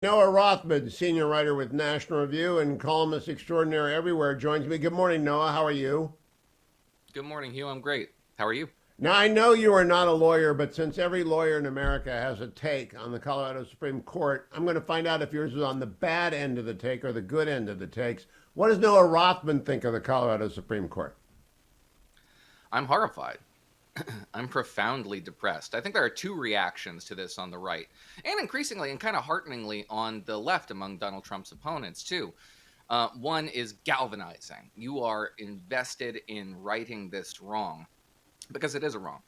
Noah Rothman, senior writer with National Review and columnist extraordinary everywhere, joins me. Good morning, Noah. How are you? Good morning, Hugh. I'm great. How are you? Now, I know you are not a lawyer, but since every lawyer in America has a take on the Colorado Supreme Court, I'm going to find out if yours is on the bad end of the take or the good end of the takes. What does Noah Rothman think of the Colorado Supreme Court? I'm horrified. I'm profoundly depressed. I think there are two reactions to this on the right, and increasingly and kind of hearteningly on the left among Donald Trump's opponents, too. One is galvanizing. You are invested in righting this wrong because it is a wrong.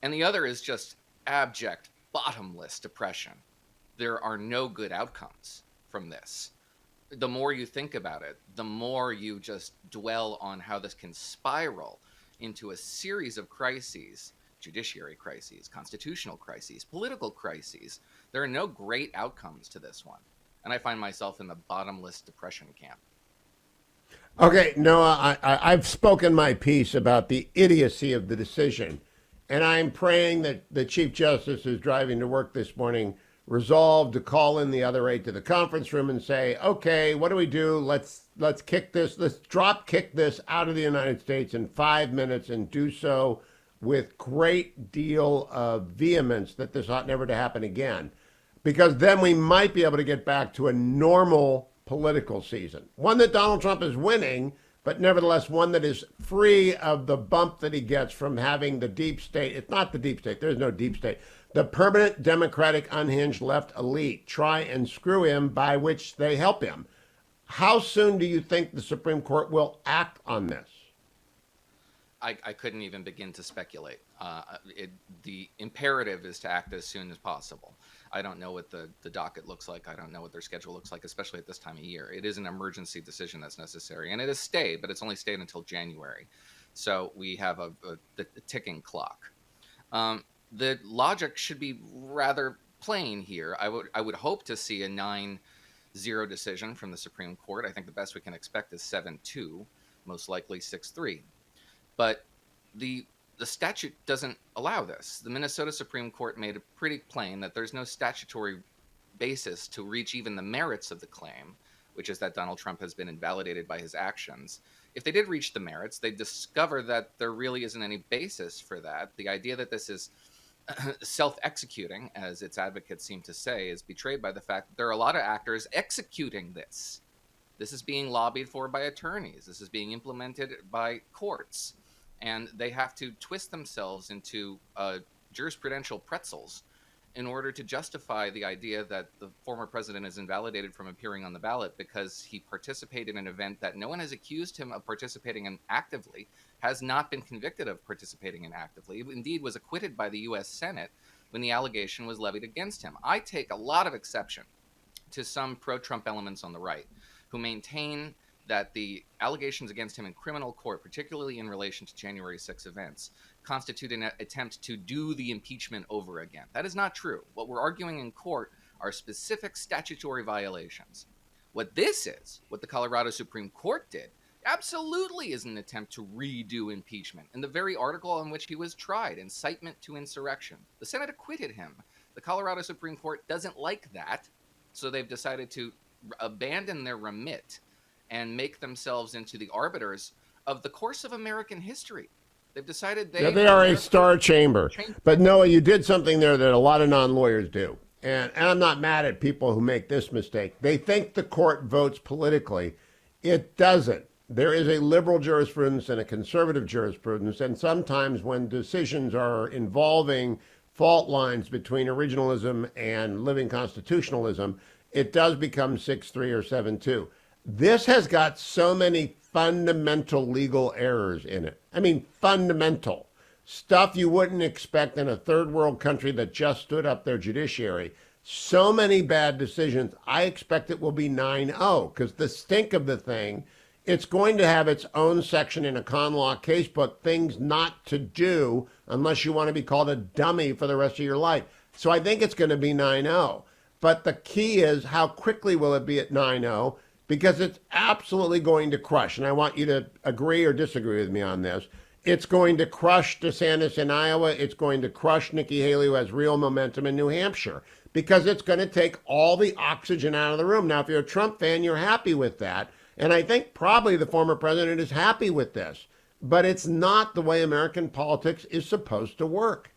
And the other is just abject, bottomless depression. There are no good outcomes from this. The more you think about it, the more you just dwell on how this can spiral into a series of crises, judiciary crises, constitutional crises, political crises. There are no great outcomes to this one. And I find myself in the bottomless depression camp. Okay, Noah, I've spoken my piece about the idiocy of the decision, and I'm praying that the Chief Justice is driving to work this morning resolved to call in the other eight to the conference room and say, okay, what do we do? Let's kick this, let's drop kick this out of the United States in 5 minutes and do so with great deal of vehemence that this ought never to happen again, because then we might be able to get back to a normal political season, one that Donald Trump is winning, but nevertheless one that is free of the bump that he gets from having the deep state. It's not the deep state. There's no deep state. The permanent Democratic unhinged left elite try and screw him, by which they help him. How soon do you think the Supreme Court will act on this? I couldn't even begin to speculate. The imperative is to act as soon as possible. I don't know what the docket looks like. I don't know what their schedule looks like, especially at this time of year. It is an emergency decision that's necessary, and it has stayed, but it's only stayed until January. So we have a ticking clock. The logic should be rather plain here. I would hope to see a 9-0 decision from the Supreme Court. I think the best we can expect is 7-2, most likely 6-3. But the statute doesn't allow this. The Minnesota Supreme Court made it pretty plain that there's no statutory basis to reach even the merits of the claim, which is that Donald Trump has been invalidated by his actions. If they did reach the merits, they'd discover that there really isn't any basis for that. The idea that this is self-executing, as its advocates seem to say, is betrayed by the fact that there are a lot of actors executing this. This is being lobbied for by attorneys. This is being implemented by courts. And they have to twist themselves into jurisprudential pretzels in order to justify the idea that the former president is invalidated from appearing on the ballot because he participated in an event that no one has accused him of participating in actively, has not been convicted of participating in actively, indeed was acquitted by the U.S. Senate when the allegation was levied against him. I take a lot of exception to some pro-Trump elements on the right who maintain that the allegations against him in criminal court, particularly in relation to January 6 events, constitute an attempt to do the impeachment over again. That is not true. What we're arguing in court are specific statutory violations. What this is, what the Colorado Supreme Court did, absolutely is an attempt to redo impeachment. In the very article on which he was tried, incitement to insurrection, the Senate acquitted him. The Colorado Supreme Court doesn't like that, so they've decided to abandon their remit and make themselves into the arbiters of the course of American history. They've decided Yeah, they they will are a therefore star chamber. change. But Noah, you did something there that a lot of non lawyers do. And I'm not mad at people who make this mistake. They think the court votes politically. It doesn't. There is a liberal jurisprudence and a conservative jurisprudence. And sometimes when decisions are involving fault lines between originalism and living constitutionalism, it does become 6-3 or 7-2. This has got so many fundamental legal errors in it. I mean, fundamental stuff you wouldn't expect in a third world country that just stood up their judiciary. So many bad decisions. I expect it will be 9-0 because the stink of the thing, it's going to have its own section in a con law casebook, things not to do unless you want to be called a dummy for the rest of your life. So I think it's going to be 9-0. But the key is how quickly will it be at 9-0? Because it's absolutely going to crush. And I want you to agree or disagree with me on this. It's going to crush DeSantis in Iowa. It's going to crush Nikki Haley, who has real momentum in New Hampshire. because it's going to take all the oxygen out of the room. Now, if you're a Trump fan, you're happy with that. And I think probably the former president is happy with this. But it's not the way American politics is supposed to work.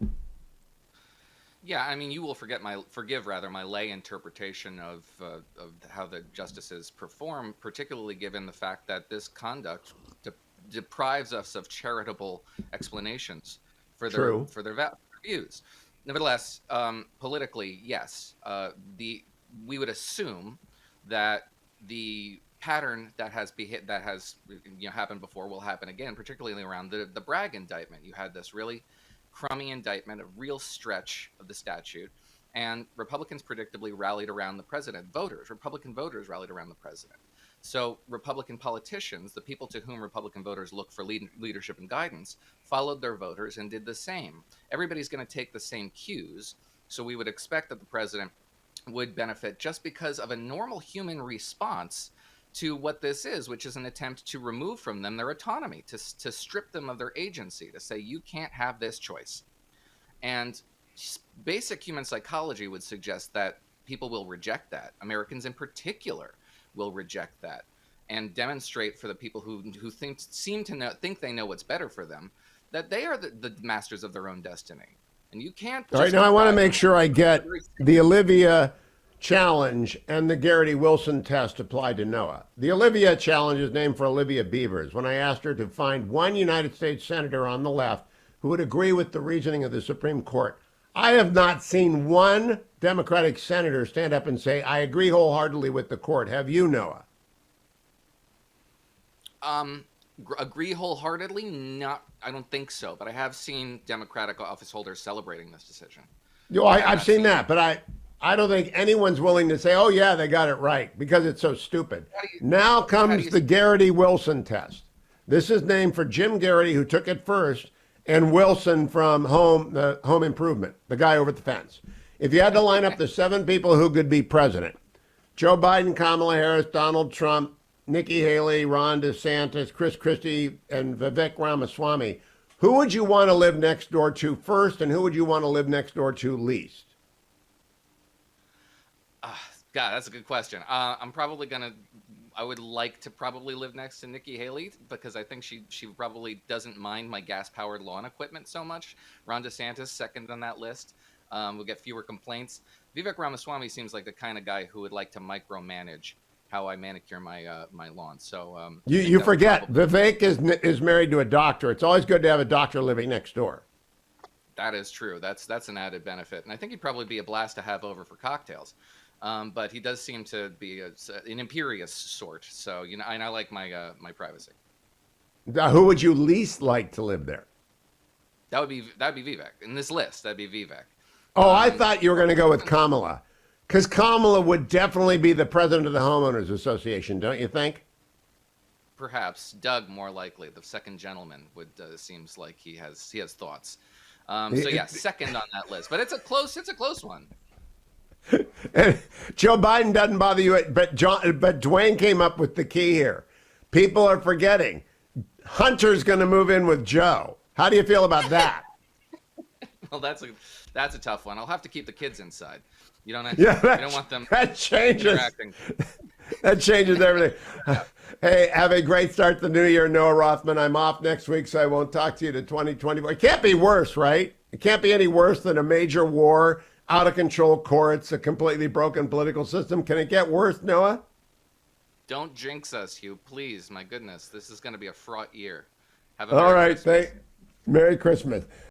Yeah, I mean, you will forgive rather my lay interpretation of how the justices perform, particularly given the fact that this conduct deprives us of charitable explanations for True. views. Nevertheless, politically, yes, we would assume that the pattern that has happened before will happen again, particularly around the Bragg indictment. You had this really crummy indictment, a real stretch of the statute, and Republicans predictably rallied around the president. Republican voters rallied around the president. So Republican politicians, the people to whom Republican voters look for leadership and guidance, followed their voters and did the same. Everybody's going to take the same cues, so we would expect that the president would benefit just because of a normal human response to what this is, which is an attempt to remove from them their autonomy, to strip them of their agency, to say, you can't have this choice. And basic human psychology would suggest that people will reject that. Americans in particular will reject that and demonstrate for the people who think they know what's better for them, that they are the masters of their own destiny. And you can't. All right, now I want to make sure I get the Olivia challenge and the Garrity Wilson test applied to Noah. The Olivia challenge is named for Olivia Beavers. When I asked her to find one United States senator on the left who would agree with the reasoning of the Supreme Court, I have not seen one Democratic senator stand up and say, I agree wholeheartedly with the court. Have you, Noah? Agree wholeheartedly? Not, I don't think so. But I have seen Democratic office holders celebrating this decision. I've seen that, but I don't think anyone's willing to say, oh, yeah, they got it right, because it's so stupid. Now comes the Garrity Wilson test. This is named for Jim Garrity, who took it first, and Wilson from the Home Improvement, the guy over the fence. If you had to line up the 7 people who could be president, Joe Biden, Kamala Harris, Donald Trump, Nikki Haley, Ron DeSantis, Chris Christie, and Vivek Ramaswamy, who would you want to live next door to first, and who would you want to live next door to least? God, that's a good question. I would like to probably live next to Nikki Haley because I think she probably doesn't mind my gas-powered lawn equipment so much. Ron DeSantis, second on that list. We'll get fewer complaints. Vivek Ramaswamy seems like the kind of guy who would like to micromanage how I manicure my lawn. So you forget, Vivek is married to a doctor. It's always good to have a doctor living next door. That is true. That's an added benefit, and I think he'd probably be a blast to have over for cocktails. But he does seem to be an imperious sort. So and I like my privacy. Who would you least like to live there? That'd be Vivek. In this list, that'd be Vivek. Oh, I thought you were going to go with Kamala, because Kamala would definitely be the president of the Homeowners Association, don't you think? Perhaps Doug, more likely, the second gentleman, would seems like he has thoughts. So yeah, second on that list, but it's a close one. And Joe Biden doesn't bother you, but Dwayne came up with the key here. People are forgetting Hunter's going to move in with Joe. How do you feel about that? Well, that's a tough one. I'll have to keep the kids inside. You don't want them that changes interacting. That changes everything. Hey, have a great start to the new year, Noah Rothman. I'm off next week, so I won't talk to you to 2024. It can't be worse, right? It can't be any worse than a major war, out of control courts, a completely broken political system. Can it get worse, Noah? Don't jinx us, Hugh. Please, my goodness. This is going to be a fraught year. All right. Merry Christmas.